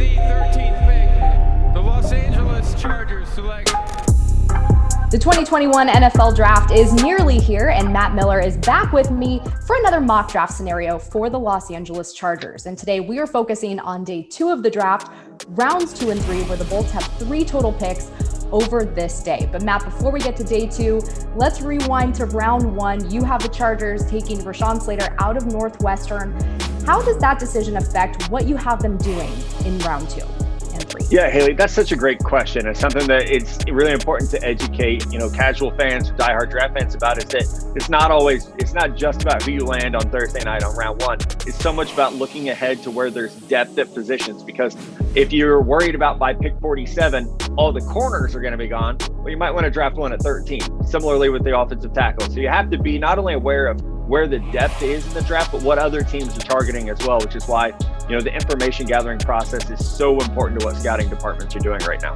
the 13th pick, the Los Angeles Chargers select. The 2021 NFL Draft is nearly here, and Matt Miller is back with me for another mock draft scenario for the Los Angeles Chargers. And today we are focusing on day 2 of the draft, rounds 2 and 3, where the Bolts have 3 total picks over this day. But Matt, before we get to day 2, let's rewind to round 1. You have the Chargers taking Rashawn Slater out of Northwestern. How does that decision affect what you have them doing in round 2? Yeah, Hayley, that's such a great question. It's something that it's really important to educate, casual fans, diehard draft fans about is that it's not just about who you land on Thursday night on round 1. It's so much about looking ahead to where there's depth at positions, because if you're worried about by pick 47, all the corners are going to be gone, well, you might want to draft one at 13. Similarly with the offensive tackle. So you have to be not only aware of where the depth is in the draft, but what other teams are targeting as well, which is why, the information gathering process is so important to what scouting departments are doing right now.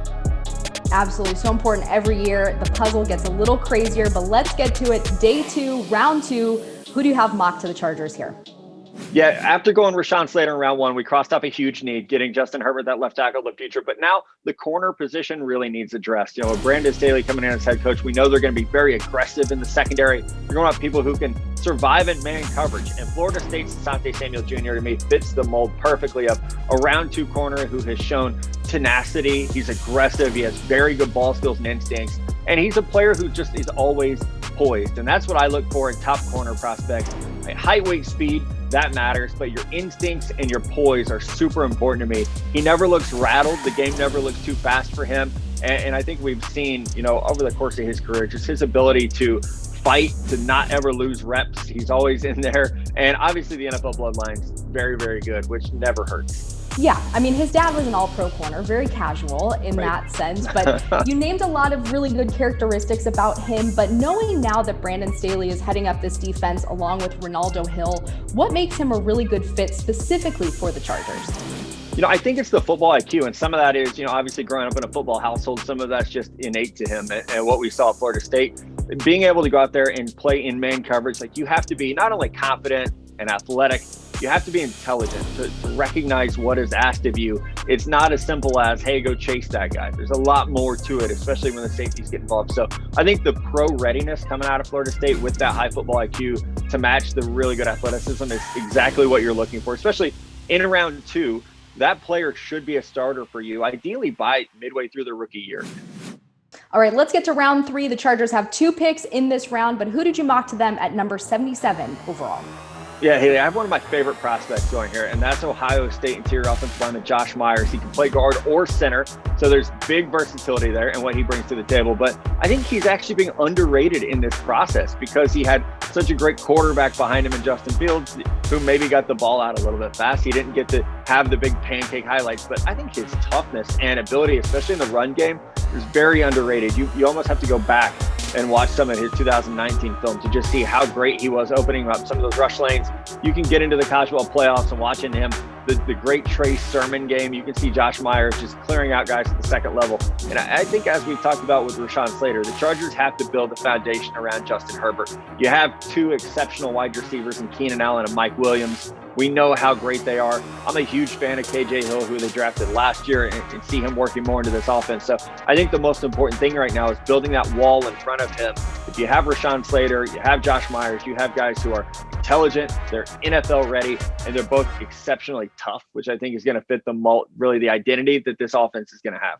Absolutely. So important every year. The puzzle gets a little crazier, but let's get to it. Day 2, round 2. Who do you have mocked to the Chargers here? Yeah, after going Rashawn Slater in round 1, we crossed off a huge need, getting Justin Herbert, that left tackle, the future. But now the corner position really needs addressed. With Brandon Staley coming in as head coach, we know they're going to be very aggressive in the secondary. They're going to have people who can survive in man coverage. And Florida State's Asante Samuel Jr. to me fits the mold perfectly of a round 2 corner who has shown tenacity. He's aggressive. He has very good ball skills and instincts. And he's a player who just is always poised. And that's what I look for in top corner prospects. Height, weight, speed, that matters, but your instincts and your poise are super important to me. He never looks rattled. The game never looks too fast for him. And I think we've seen, over the course of his career, just his ability to fight, to not ever lose reps. He's always in there. And obviously the NFL bloodline's very, very good, which never hurts. Yeah, his dad was an all-pro corner, very casual in that sense, but you named a lot of really good characteristics about him. But knowing now that Brandon Staley is heading up this defense along with Ronaldo Hill, what makes him a really good fit specifically for the Chargers? I think it's the football IQ, and some of that is, obviously growing up in a football household, some of that's just innate to him. And what we saw at Florida State, being able to go out there and play in man coverage, you have to be not only confident and athletic, you have to be intelligent to recognize what is asked of you. It's not as simple as, hey, go chase that guy. There's a lot more to it, especially when the safeties get involved. So I think the pro readiness coming out of Florida State with that high football IQ to match the really good athleticism is exactly what you're looking for, especially in round 2. That player should be a starter for you, ideally by midway through their rookie year. All right, let's get to round 3. The Chargers have 2 picks in this round, but who did you mock to them at number 77 overall? Yeah, Hayley, I have one of my favorite prospects going here, and that's Ohio State interior offensive lineman Josh Myers. He can play guard or center, so there's big versatility there and what he brings to the table. But I think he's actually being underrated in this process because he had such a great quarterback behind him in Justin Fields, who maybe got the ball out a little bit fast. He didn't get to have the big pancake highlights, but I think his toughness and ability, especially in the run game, is very underrated. You almost have to go back and watch some of his 2019 film to just see how great he was opening up some of those rush lanes. You can get into the college ball playoffs and watching him, the great Trey Sermon game. You can see Josh Myers just clearing out guys at the second level. And I think, as we talked about with Rashawn Slater, the Chargers have to build a foundation around Justin Herbert. You have 2 exceptional wide receivers in Keenan Allen and Mike Williams. We know how great they are. I'm a huge fan of KJ Hill, who they drafted last year, and see him working more into this offense. So I think the most important thing right now is building that wall in front of him. If you have Rashawn Slater, you have Josh Myers, you have guys who are intelligent, they're NFL ready, and they're both exceptionally tough, which I think is going to fit the mold, really the identity that this offense is going to have.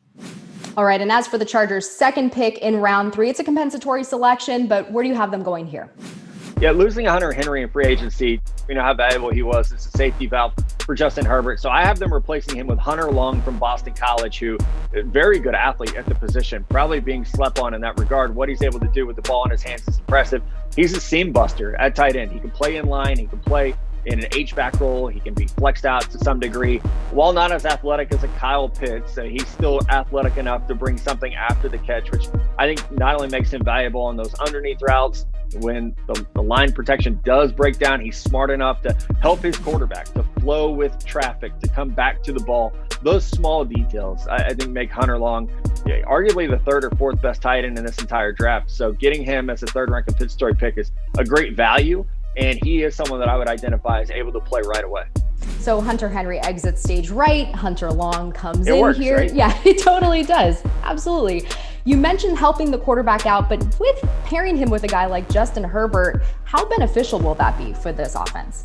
All right, and as for the Chargers' second pick in round 3, it's a compensatory selection, but where do you have them going here? Yeah, losing Hunter Henry in free agency, we know how valuable he was as a safety valve for Justin Herbert. So I have them replacing him with Hunter Long from Boston College, who is a very good athlete at the position, probably being slept on in that regard. What he's able to do with the ball in his hands is impressive. He's a seam buster at tight end. He can play in line. He can play in an H-back role. He can be flexed out to some degree. While not as athletic as a Kyle Pitts, he's still athletic enough to bring something after the catch, which I think not only makes him valuable on those underneath routes. When the line protection does break down, he's smart enough to help his quarterback to flow with traffic, to come back to the ball. Those small details, I think, make Hunter Long arguably the 3rd or 4th best tight end in this entire draft. So getting him as a 3rd-ranked compensatory pick is a great value, and he is someone that I would identify as able to play right away. So Hunter Henry exits stage right, Hunter Long comes It in works, here. right? Yeah, it totally does. Absolutely. You mentioned helping the quarterback out, but with pairing him with a guy like Justin Herbert, how beneficial will that be for this offense?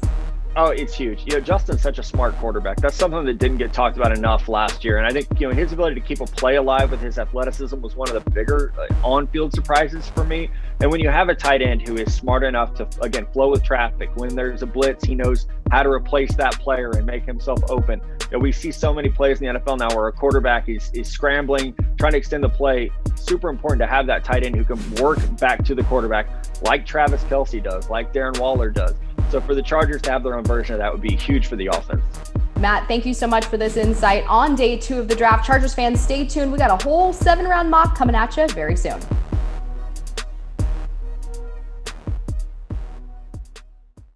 Oh, it's huge. Justin's such a smart quarterback. That's something that didn't get talked about enough last year. And I think, his ability to keep a play alive with his athleticism was one of the bigger on-field surprises for me. And when you have a tight end who is smart enough to, again, flow with traffic, when there's a blitz, he knows how to replace that player and make himself open. We see so many plays in the NFL now where a quarterback is scrambling, trying to extend the play. Super important to have that tight end who can work back to the quarterback like Travis Kelce does, like Darren Waller does. So for the Chargers to have their own version of that would be huge for the offense. Matt, thank you so much for this insight on day 2 of the draft. Chargers fans, stay tuned. We got a whole 7-round mock coming at you very soon.